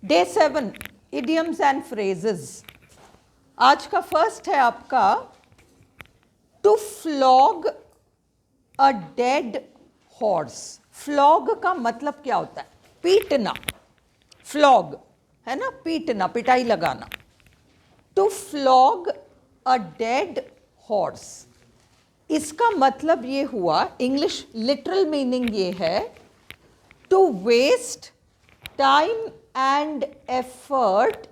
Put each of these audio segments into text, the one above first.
Day 7 idioms and phrases. आज का first है आपका to flog a dead horse. Flog का मतलब क्या होता है? पीटना। फ्लॉग है ना, पीटना, पिटाई लगाना। To flog a dead horse, इसका मतलब ये हुआ, इंग्लिश लिटरल मीनिंग ये है, to waste time and effort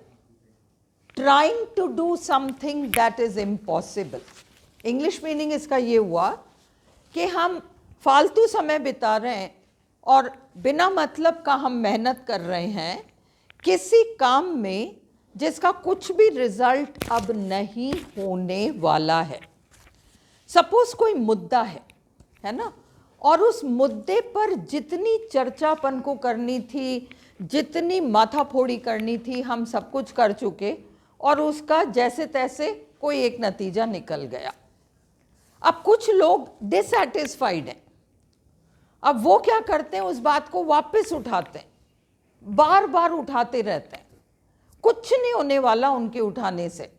trying to do something that is impossible. English meaning इसका ये हुआ कि हम फालतू समय बिता रहे हैं और बिना मतलब का हम मेहनत कर रहे हैं किसी काम में जिसका कुछ भी रिजल्ट अब नहीं होने वाला है। सपोज कोई मुद्दा है ना, और उस मुद्दे पर जितनी चर्चा अपन को करनी थी, जितनी माथाफोड़ी करनी थी, हम सब कुछ कर चुके और उसका जैसे तैसे कोई एक नतीजा निकल गया। अब कुछ लोग डिससैटिस्फाइड हैं, अब वो क्या करते हैं, उस बात को वापस उठाते हैं, बार बार उठाते रहते हैं। कुछ नहीं होने वाला उनके उठाने से,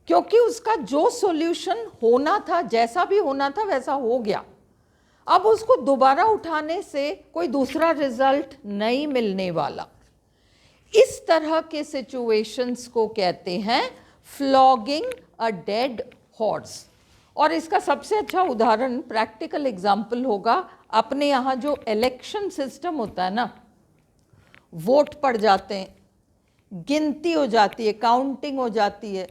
क्योंकि उसका जो सॉल्यूशन होना था, जैसा भी होना था वैसा हो गया। अब उसको दोबारा उठाने से कोई दूसरा रिजल्ट नहीं मिलने वाला। इस तरह के सिचुएशंस को कहते हैं फ्लॉगिंग अ डेड हॉर्स। और इसका सबसे अच्छा उदाहरण, प्रैक्टिकल एग्जाम्पल होगा अपने यहाँ जो इलेक्शन सिस्टम होता है ना, वोट पड़ जाते हैं, गिनती हो जाती है, काउंटिंग हो जाती है,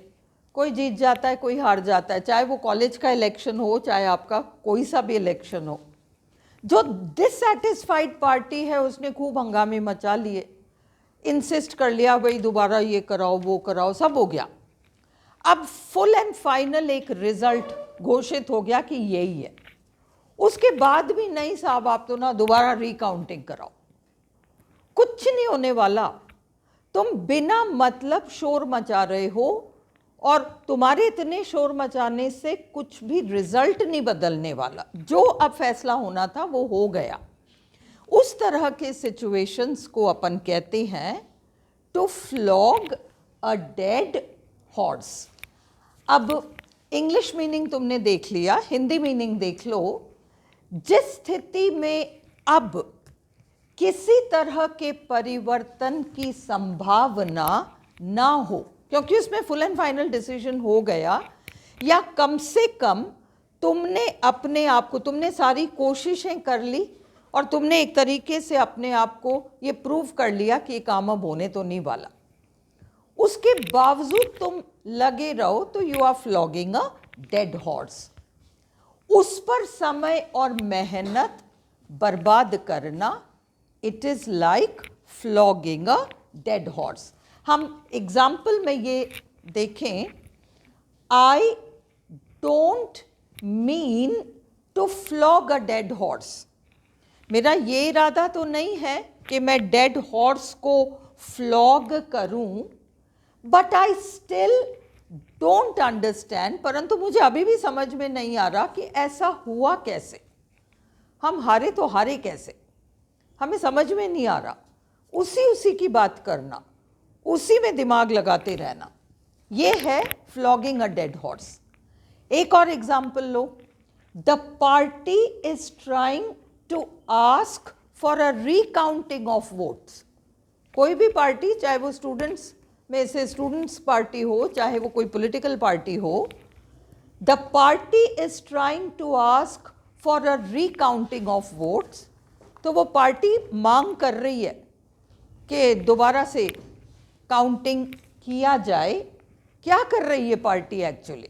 कोई जीत जाता है, कोई हार जाता है, चाहे वो कॉलेज का इलेक्शन हो, चाहे आपका कोई सा भी इलेक्शन हो। जो डिससैटिस्फाइड पार्टी है उसने खूब हंगामे मचा लिए, इंसिस्ट कर लिया भाई दोबारा ये कराओ, वो कराओ, सब हो गया। अब फुल एंड फाइनल एक रिजल्ट घोषित हो गया कि यही है। उसके बाद भी नहीं साहब, आप तो ना दोबारा रिकाउंटिंग कराओ, कुछ नहीं होने वाला। तुम बिना मतलब शोर मचा रहे हो और तुम्हारे इतने शोर मचाने से कुछ भी रिजल्ट नहीं बदलने वाला। जो अब फैसला होना था वो हो गया। उस तरह के सिचुएशंस को अपन कहते हैं to flog a dead horse. अब इंग्लिश मीनिंग तुमने देख लिया, हिंदी मीनिंग देख लो। जिस स्थिति में अब किसी तरह के परिवर्तन की संभावना ना हो, क्योंकि उसमें फुल एंड फाइनल डिसीजन हो गया, या कम से कम तुमने अपने आप को, तुमने सारी कोशिशें कर ली और तुमने एक तरीके से अपने आप को ये प्रूव कर लिया कि ये काम अब होने तो नहीं वाला, उसके बावजूद तुम लगे रहो, तो you are flogging a dead horse. उस पर समय और मेहनत बर्बाद करना, it is like flogging a dead horse. हम एग्जाम्पल में ये देखें, I don't mean to flog a dead horse. मेरा ये इरादा तो नहीं है कि मैं डेड हॉर्स को फ्लॉग करूं, but I still don't understand, परंतु मुझे अभी भी समझ में नहीं आ रहा कि ऐसा हुआ कैसे। हम हारे तो हारे कैसे, हमें समझ में नहीं आ रहा। उसी की बात करना, उसी में दिमाग लगाते रहना, ये है फ्लॉगिंग अ डेड हॉर्स। एक और एग्जाम्पल लो, the party is trying to ask for a recounting of votes. कोई भी पार्टी, चाहे वो स्टूडेंट्स में से स्टूडेंट्स पार्टी हो, चाहे वो कोई पॉलिटिकल पार्टी हो, the party is trying to ask for a recounting of votes. तो वो पार्टी मांग कर रही है कि दोबारा से काउंटिंग किया जाए। क्या कर रही है party actually?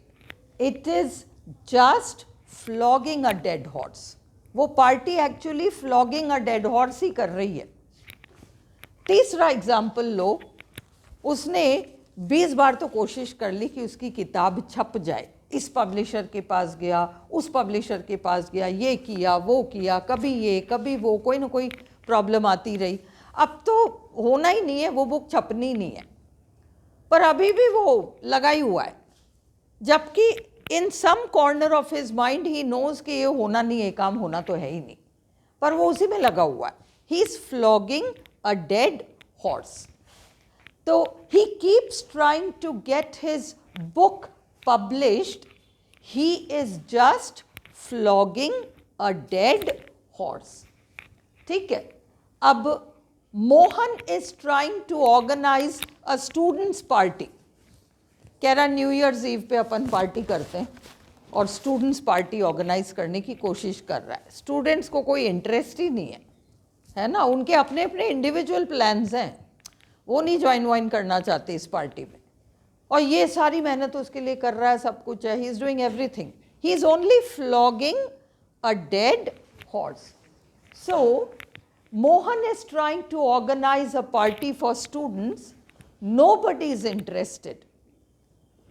It is just flogging a dead horse. वो party actually flogging a dead horse ही कर रही है। तीसरा एग्जाम्पल लो, उसने 20 बार तो कोशिश कर ली कि उसकी किताब छप जाए, इस पब्लिशर के पास गया, उस पब्लिशर के पास गया, ये किया वो किया, कभी ये कभी वो, कोई ना कोई प्रॉब्लम आती रही। अब तो होना ही नहीं है, वो बुक छपनी नहीं है, पर अभी भी वो लगा ही हुआ है, जबकि in some corner of his mind he knows कि ये होना नहीं है, काम होना तो है ही नहीं, पर वो उसी में लगा हुआ है। He is flogging a dead horse. तो he keeps trying to get his book published. He is just flogging a dead horse. ठीक है. अब Mohan is trying to organise a students party. कह रहा न्यू ईयर्स ईव पे अपन party करते हैं और स्टूडेंट्स पार्टी ऑर्गेनाइज करने की कोशिश कर रहा है. स्टूडेंट्स को कोई इंटरेस्ट ही नहीं है ना. उनके अपने अपने इंडिविजुअल प्लान्स हैं, वो नहीं ज्वाइन वाइन करना चाहते इस पार्टी में. और ये सारी मेहनत उसके लिए कर रहा है, सब कुछ है. He is doing everything. He is only flogging a dead horse. So Mohan is trying to organize a party for students. Nobody is interested.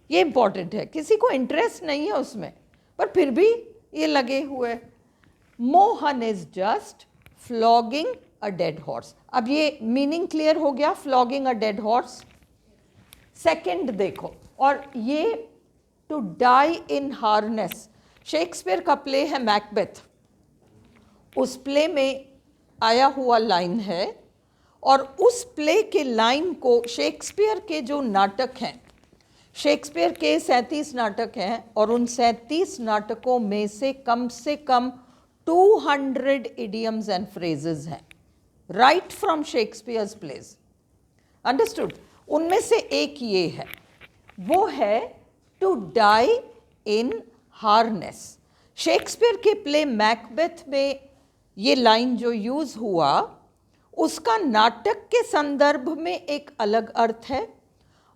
ये important है, किसी को interest नहीं है उसमें, पर फिर भी ये लगे हुए. Mohan is just flogging a dead horse. अब ये meaning clear हो गया, flogging a dead horse. Second देखो, और ये to die in harness. Shakespeare का प्ले है मैकबेथ. उस प्ले में आया हुआ लाइन है, और उस प्ले के लाइन को शेक्सपियर के जो नाटक हैं, शेक्सपियर के 37 नाटक हैं, और उन 37 नाटकों में से कम 200 idioms एंड phrases हैं, right from Shakespeare's plays. Understood. उनमें से एक ये है, वो है to die in harness. Shakespeare के प्ले मैकबेथ में ये लाइन जो यूज़ हुआ, उसका नाटक के संदर्भ में एक अलग अर्थ है,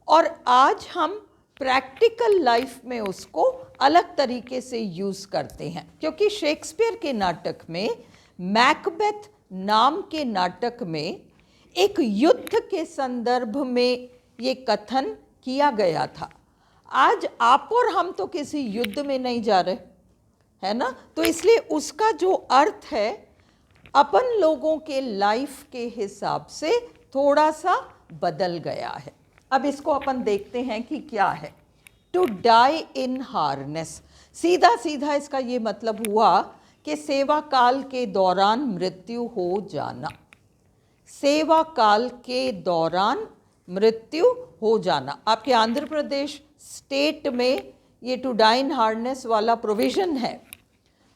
और आज हम प्रैक्टिकल लाइफ में उसको अलग तरीके से यूज़ करते हैं. क्योंकि शेक्सपियर के नाटक में, मैकबेथ नाम के नाटक में, एक युद्ध के संदर्भ में ये कथन किया गया था. आज आप और हम तो किसी युद्ध में नहीं जा रहे, है ना. तो इसलिए उसका जो अर्थ है अपन लोगों के लाइफ के हिसाब से थोड़ा सा बदल गया है. अब इसको अपन देखते हैं कि क्या है टू डाई इन हार्नेस. सीधा सीधा इसका ये मतलब हुआ कि सेवा काल के दौरान मृत्यु हो जाना. सेवा काल के दौरान मृत्यु हो जाना. आपके आंध्र प्रदेश स्टेट में ये टू डाई इन हार्नेस वाला प्रोविज़न है,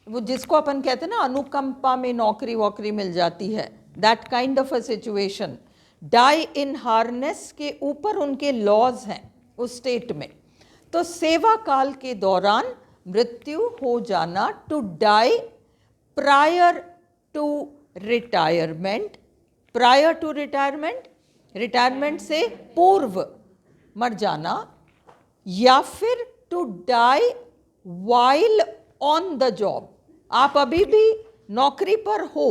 वो जिसको अपन कहते हैं ना अनुकंपा में नौकरी वोकरी मिल जाती है, that kind of a situation. Die in harness के ऊपर उनके लॉज हैं उस स्टेट में. तो सेवा काल के दौरान मृत्यु हो जाना, to die prior to retirement. Prior to retirement, retirement से पूर्व मर जाना, या फिर to die while on the job. आप अभी भी नौकरी पर हो,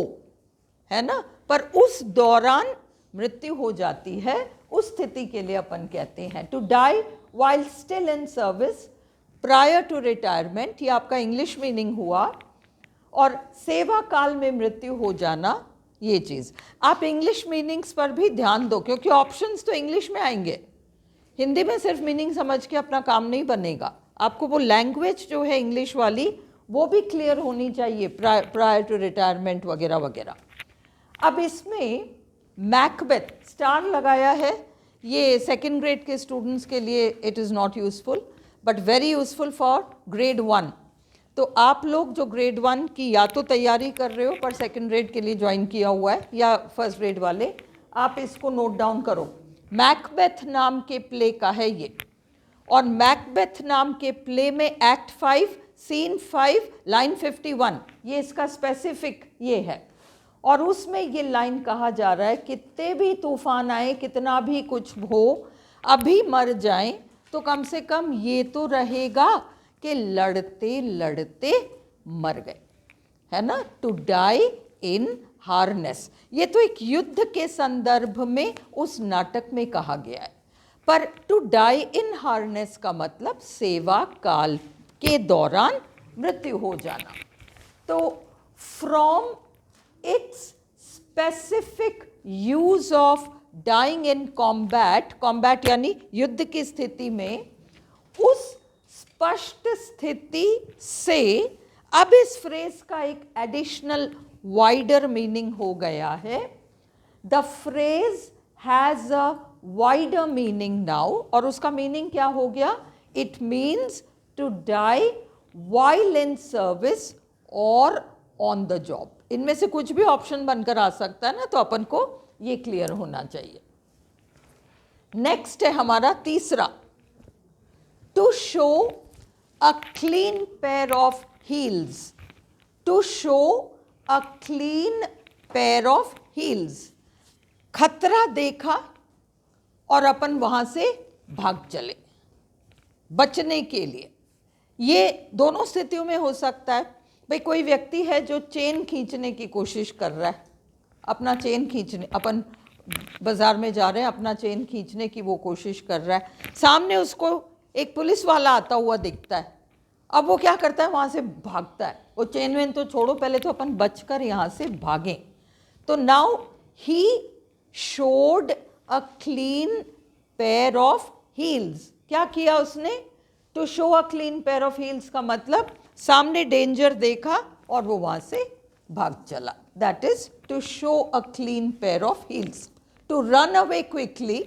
है ना, पर उस दौरान मृत्यु हो जाती है. उस स्थिति के लिए अपन कहते हैं to die while still in service, prior to retirement. ये आपका इंग्लिश मीनिंग हुआ. और सेवा काल में मृत्यु हो जाना, ये चीज़. आप इंग्लिश मीनिंग्स पर भी ध्यान दो, क्योंकि ऑप्शंस तो इंग्लिश में आएंगे. हिंदी में सिर्फ मीनिंग समझ के अपना काम नहीं बनेगा. आपको वो लैंग्वेज जो है इंग्लिश वाली, वो भी क्लियर होनी चाहिए, प्रायर टू रिटायरमेंट वगैरह वगैरह. अब इसमें मैकबेथ स्टार लगाया है. ये सेकेंड ग्रेड के स्टूडेंट्स के लिए it is not useful, but very useful for grade 1. तो आप लोग जो ग्रेड 1 की या तो तैयारी कर रहे हो पर सेकेंड ग्रेड के लिए ज्वाइन किया हुआ है, या फर्स्ट ग्रेड वाले, आप इसको नोट डाउन करो. मैकबेथ नाम के प्ले का है ये, और मैकबेथ नाम के प्ले में एक्ट 5 सीन 5 लाइन 51, ये इसका स्पेसिफिक ये है. और उसमें ये लाइन कहा जा रहा है, कितने भी तूफान आए, कितना भी कुछ हो, अभी मर जाएं तो कम से कम ये तो रहेगा कि लड़ते लड़ते मर गए, है ना. टू डाई इन हार्नेस, ये तो एक युद्ध के संदर्भ में उस नाटक में कहा गया है. पर टू डाई इन हार्नेस का मतलब सेवा काल के दौरान मृत्यु हो जाना. तो from its specific use of dying in combat, combat यानी युद्ध की स्थिति में, उस स्पष्ट स्थिति से अब इस फ्रेज का एक एडिशनल वाइडर मीनिंग हो गया है. The phrase has a wider meaning now, और उसका मीनिंग क्या हो गया? It means to die while in service और ऑन द जॉब। इनमें से कुछ भी ऑप्शन बनकर आ सकता है ना, तो अपन को ये क्लियर होना चाहिए। नेक्स्ट है हमारा तीसरा, to show a clean pair of heels. To show a clean pair of heels, खतरा देखा और अपन वहां से भाग चले बचने के लिए। ये दोनों स्थितियों में हो सकता है। भाई कोई व्यक्ति है जो चेन खींचने की कोशिश कर रहा है, अपना चेन खींचने, अपन बाजार में जा रहे हैं, अपना चेन खींचने की वो कोशिश कर रहा है, सामने उसको एक पुलिस वाला आता हुआ दिखता है। अब वो क्या करता है? वहाँ से भागता है। वो चेन वेन तो छोड़ो, पहले तो अपन बचकर यहाँ से भागें। तो now he showed a clean pair of heels. क्या किया उसने? To show a clean pair of heels का मतलब सामने डेंजर देखा और वो वहाँ से भाग चला। That is to show a clean pair of heels. To run away quickly.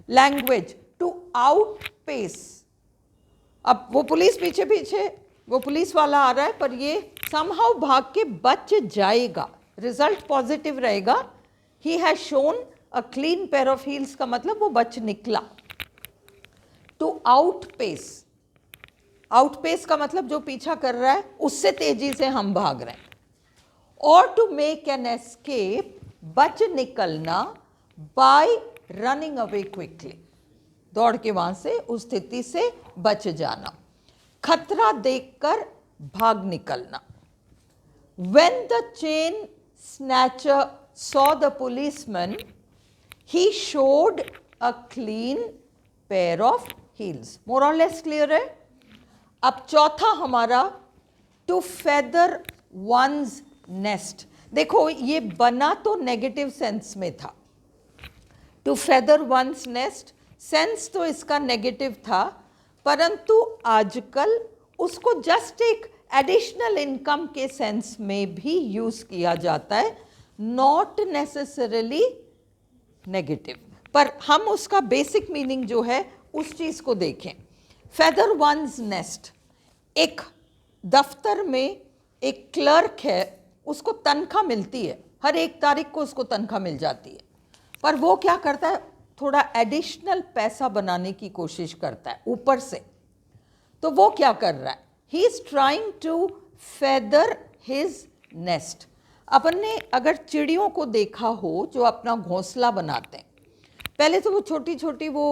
Language, to outpace. अब वो पुलिस पीछे पीछे, वो पुलिस वाला आ रहा है, पर ये समहाउ भाग के बच जाएगा, रिजल्ट पॉजिटिव रहेगा। He has shown a clean pair of heels का मतलब वो बच निकला। टू आउटपेस, आउटपेस का मतलब जो पीछा कर रहा है उससे तेजी से हम भाग रहे हैं। और टू मेक एन एस्केप, बच निकलना, बाय रनिंग अवे क्विकली, दौड़ के वहां से उस स्थिति से बच जाना। खतरा देखकर भाग निकलना। When the chain snatcher saw the policeman, he showed a clean pair of heels. More or less clear है? अब चौथा हमारा, to feather one's nest. देखो ये बना तो नेगेटिव सेंस में था। To feather one's nest, sense तो इसका नेगेटिव था, परंतु आजकल उसको जस्ट एक एडिशनल इनकम के सेंस में भी यूज किया जाता है, नॉट नेसेसरली नेगेटिव। पर हम उसका बेसिक मीनिंग जो है उस चीज को देखें। फेदर वंस नेस्ट, एक दफ्तर में एक क्लर्क है, उसको तनख्वाह मिलती है, हर एक तारीख को उसको तनख्वाह मिल जाती है, पर वो क्या करता है? थोड़ा एडिशनल पैसा बनाने की कोशिश करता है ऊपर से। तो वो क्या कर रहा है? He is trying to feather his nest. अपन ने अगर चिड़ियों को देखा हो जो अपना घोंसला बनाते हैं, पहले तो वो छोटी छोटी वो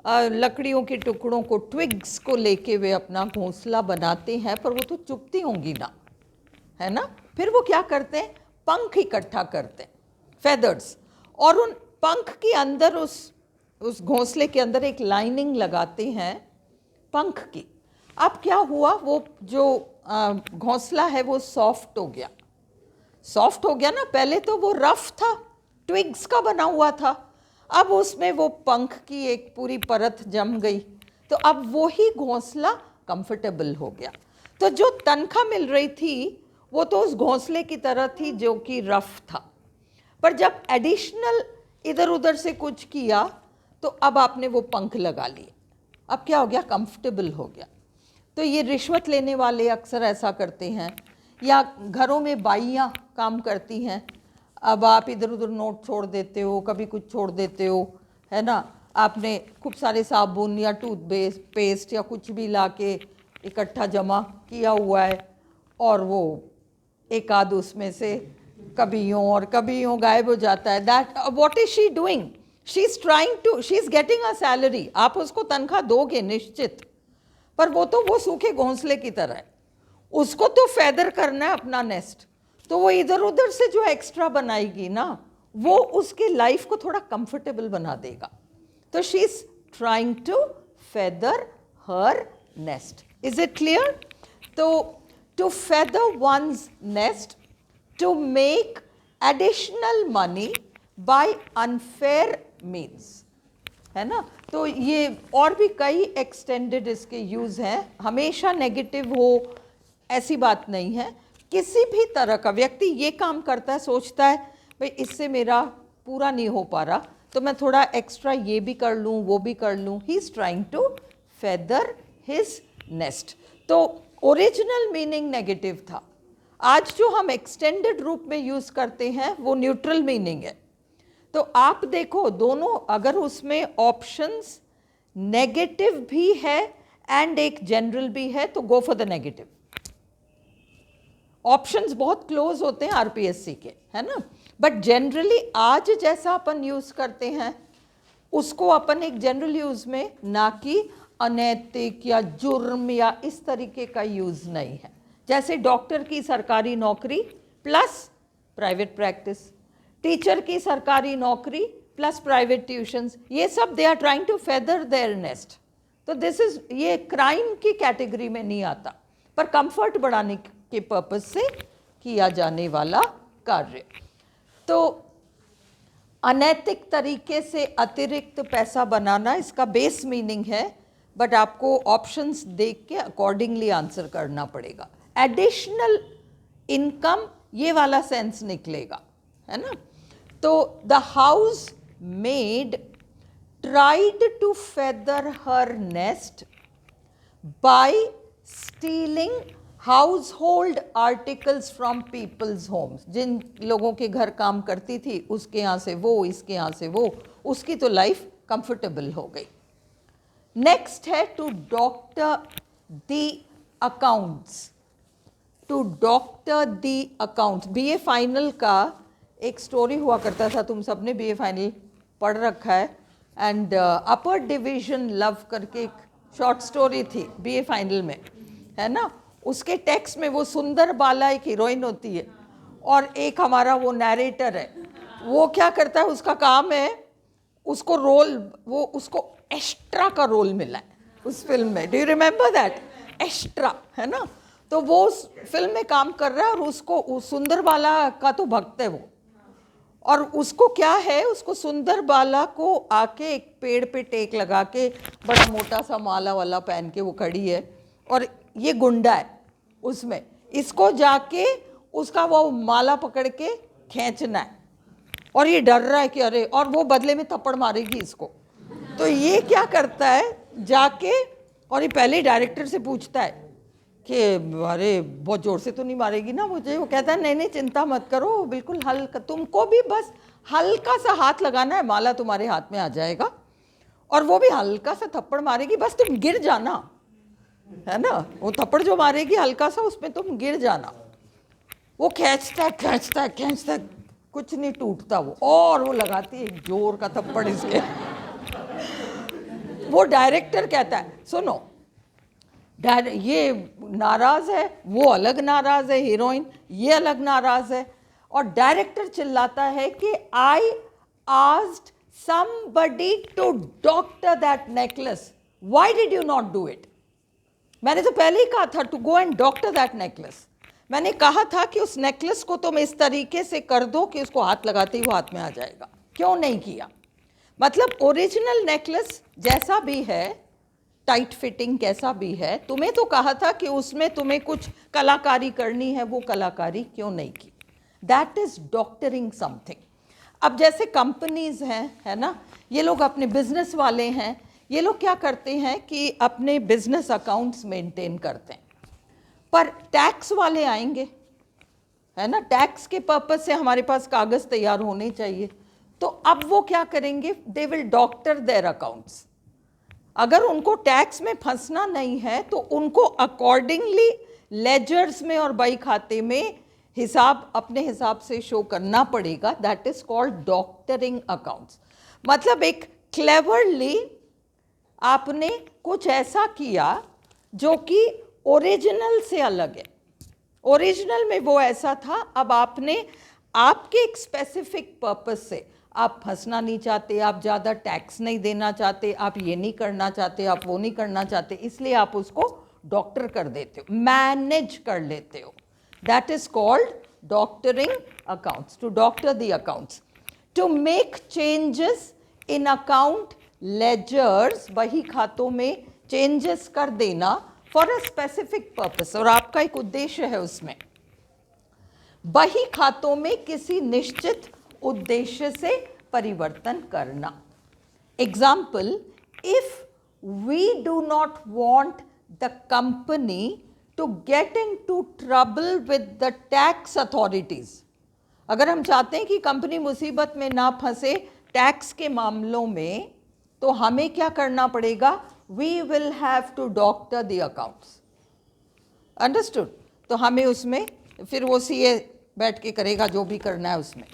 लकड़ियों के टुकड़ों को, ट्विग्स को लेके वे अपना घोंसला बनाते हैं, पर वो तो चुभती होंगी ना, है ना? फिर वो क्या करते हैं? पंख इकट्ठा करते हैं, फेदर्स, और उन पंख के अंदर उस घोंसले के अंदर एक लाइनिंग लगाते हैं पंख की। अब क्या हुआ? वो जो घोंसला है वो सॉफ्ट हो गया। सॉफ्ट हो गया ना, पहले तो वो रफ था, ट्विग्स का बना हुआ था, अब उसमें वो पंख की एक पूरी परत जम गई, तो अब वो ही घोंसला कंफर्टेबल हो गया। तो जो तनख्वाह मिल रही थी वो तो उस घोंसले की तरह थी जो कि रफ था, पर जब एडिशनल इधर उधर से कुछ किया तो अब आपने वो पंख लगा लिए, अब क्या हो गया? कंफर्टेबल हो गया। तो ये रिश्वत लेने वाले अक्सर ऐसा करते हैं, या घरों में बाइयाँ काम करती हैं, अब आप इधर उधर नोट छोड़ देते हो, कभी कुछ छोड़ देते हो, है ना? आपने खूब सारे साबुन या टूथपेस्ट पेस्ट या कुछ भी ला के इकट्ठा जमा किया हुआ है, और वो एक आध उसमें से कभी यूँ और कभी यूँ गायब हो जाता है। That what is she doing? She is trying to, she is getting a salary. आप उसको तनख्वाह दोगे निश्चित, पर वो तो वो सूखे घोंसले की तरह है, उसको तो फेदर करना है अपना नेस्ट, तो वो इधर उधर से जो एक्स्ट्रा बनाएगी ना, वो उसके लाइफ को थोड़ा कंफर्टेबल बना देगा। तो she is trying to feather her nest. Is it clear? तो to feather one's nest, to make additional money by unfair means, है ना? तो ये और भी कई एक्सटेंडेड इसके यूज हैं। हमेशा नेगेटिव हो ऐसी बात नहीं है। किसी भी तरह का व्यक्ति ये काम करता है, सोचता है भाई इससे मेरा पूरा नहीं हो पा रहा, तो मैं थोड़ा एक्स्ट्रा ये भी कर लूँ, वो भी कर लूँ. He is trying to feather his nest. तो ओरिजिनल मीनिंग नेगेटिव था. आज जो हम एक्सटेंडेड रूप में यूज करते हैं वो न्यूट्रल मीनिंग है. तो आप देखो दोनों, अगर उसमें ऑप्शंस नेगेटिव भी है एंड एक जनरल भी है तो go for the negative. Options बहुत क्लोज होते हैं आरपीएससी के, है ना. बट जनरली आज जैसा अपन यूज करते हैं उसको अपन एक जनरल यूज में, ना कि अनैतिक या जुर्म या इस तरीके का यूज नहीं है. जैसे डॉक्टर की सरकारी नौकरी प्लस प्राइवेट प्रैक्टिस, टीचर की सरकारी नौकरी प्लस प्राइवेट ट्यूशंस, ये सब they are trying to feather their nest. तो दिस इज, ये क्राइम की कैटेगरी में नहीं आता, पर कंफर्ट बढ़ाने के पर्पस से किया जाने वाला कार्य. तो अनैतिक तरीके से अतिरिक्त पैसा बनाना इसका बेस मीनिंग है, बट आपको ऑप्शंस देख के अकॉर्डिंगली आंसर करना पड़ेगा. एडिशनल इनकम ये वाला सेंस निकलेगा, है ना. तो the house maid tried to feather her nest by stealing household articles from people's homes. जिन लोगों के घर काम करती थी उसके यहाँ से वो, इसके यहाँ से वो, उसकी तो लाइफ कंफर्टेबल हो गई. नेक्स्ट है to doctor the accounts. To doctor the accounts. BA final का एक स्टोरी हुआ करता था, तुम सबने बीए फाइनल पढ़ रखा है. एंड अपर डिवीजन लव करके एक शॉर्ट स्टोरी थी बीए फाइनल में, है ना. उसके टेक्स्ट में वो सुंदर बाला एक हीरोइन होती है और एक हमारा वो नैरेटर है. वो क्या करता है, उसका काम है, उसको रोल, वो उसको एक्स्ट्रा का रोल मिला है उस फिल्म में. Do you remember that? Extra, है ना. तो वो उस फिल्म में काम कर रहा है और उसको उस सुंदर बाला का तो भक्त है वो. और उसको क्या है, उसको सुंदर बाला को आके एक पेड़ पे टेक लगा के बड़ा मोटा सा माला वाला पहन के वो खड़ी है और ये गुंडा है उसमें. इसको जाके उसका वो माला पकड़ के खींचना है और ये डर रहा है कि अरे, और वो बदले में थप्पड़ मारेगी इसको. तो ये क्या करता है जाके, और ये पहले डायरेक्टर से पूछता है कि अरे बहुत ज़ोर से तो नहीं मारेगी ना मुझे. वो कहता है नहीं नहीं चिंता मत करो, बिल्कुल हल्का, तुमको भी बस हल्का सा हाथ लगाना है, माला तुम्हारे हाथ में आ जाएगा. और वो भी हल्का सा थप्पड़ मारेगी, बस तुम गिर जाना, है ना. वो थप्पड़ जो मारेगी हल्का सा, उसमें तुम गिर जाना. वो खींचता खींचता खींचता, कुछ नहीं टूटता वो, और वो लगाती है एक जोर का थप्पड़ इसके. वो डायरेक्टर कहता है सुनो, ये नाराज है, वो अलग नाराज है, हीरोइन ये अलग नाराज है. और डायरेक्टर चिल्लाता है कि I asked somebody to doctor that necklace, why did you not do it. मैंने तो पहले ही कहा था to go and doctor that necklace. मैंने कहा था कि उस नेकलेस को तुम इस तरीके से कर दो कि उसको हाथ लगाते ही वो हाथ में आ जाएगा. क्यों नहीं किया? मतलब ओरिजिनल नेकलेस जैसा भी है, टाइट फिटिंग कैसा भी है, तुम्हें तो कहा था कि उसमें तुम्हें कुछ कलाकारी करनी है, वो कलाकारी क्यों नहीं की? That is doctoring something. अब जैसे कंपनीज हैं, है ना, ये लोग अपने बिजनेस वाले हैं, ये लोग क्या करते हैं कि अपने बिजनेस अकाउंट्स मेंटेन करते हैं. पर टैक्स वाले आएंगे, है ना, टैक्स के पर्पज से हमारे पास कागज तैयार होने चाहिए. तो अब वो क्या करेंगे, they will doctor their accounts. अगर उनको टैक्स में फंसना नहीं है तो उनको अकॉर्डिंगली लेजर्स में और बही खाते में हिसाब अपने हिसाब से शो करना पड़ेगा. That is called doctoring accounts. मतलब एक क्लेवरली आपने कुछ ऐसा किया जो कि ओरिजिनल से अलग है. ओरिजिनल में वो ऐसा था, अब आपने आपके एक स्पेसिफिक पर्पस से, आप फंसना नहीं चाहते, आप ज़्यादा टैक्स नहीं देना चाहते, आप ये नहीं करना चाहते, आप वो नहीं करना चाहते, इसलिए आप उसको डॉक्टर कर देते हो, मैनेज कर लेते हो. That is called doctoring accounts. To doctor the accounts, to make changes in account ledgers, बही खातों में चेंजेस कर देना फॉर अ स्पेसिफिक पर्पस. और आपका एक उद्देश्य है उसमें, बही खातों में किसी निश्चित उद्देश्य से परिवर्तन करना। Example, if we do not want the company to get into trouble with the tax authorities, अगर हम चाहते हैं कि कंपनी मुसीबत में ना फंसे टैक्स के मामलों में, तो हमें क्या करना पड़ेगा? We will have to doctor the accounts. Understood? तो हमें उसमें फिर वो सीए बैठ के करेगा जो भी करना है उसमें।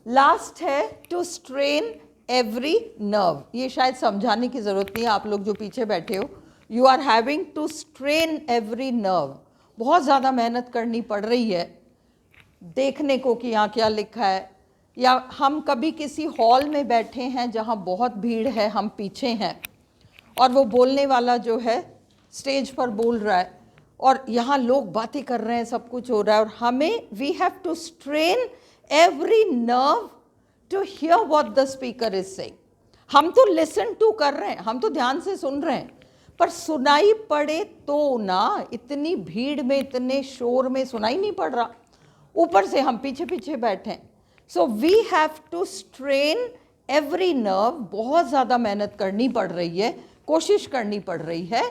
लास्ट है टू स्ट्रेन एवरी नर्व। ये शायद समझाने की ज़रूरत नहीं है, आप लोग जो पीछे बैठे हो, you are having to strain every nerve. बहुत ज़्यादा मेहनत करनी पड़ रही है देखने को कि यहाँ क्या लिखा है, या हम कभी किसी हॉल में बैठे हैं जहाँ बहुत भीड़ है, हम पीछे हैं और वो बोलने वाला जो है स्टेज पर बोल रहा है और यहाँ लोग बातें कर रहे हैं, सब कुछ हो रहा है, और हमें we have to strain every nerve to hear what the speaker is saying. हम तो लिसन टू कर रहे हैं, हम तो ध्यान से सुन रहे हैं, पर सुनाई पड़े तो ना, इतनी भीड़ में इतने शोर में सुनाई नहीं पड़ रहा, ऊपर से हम पीछे पीछे बैठे हैं। So we have to strain every nerve. बहुत ज़्यादा मेहनत करनी पड़ रही है, कोशिश करनी पड़ रही है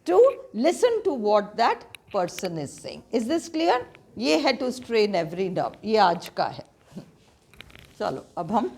to listen to what that person is saying. Is this clear? ये है टू स्ट्रेन एवरी नर्व, ये आज का है। चलो अब हम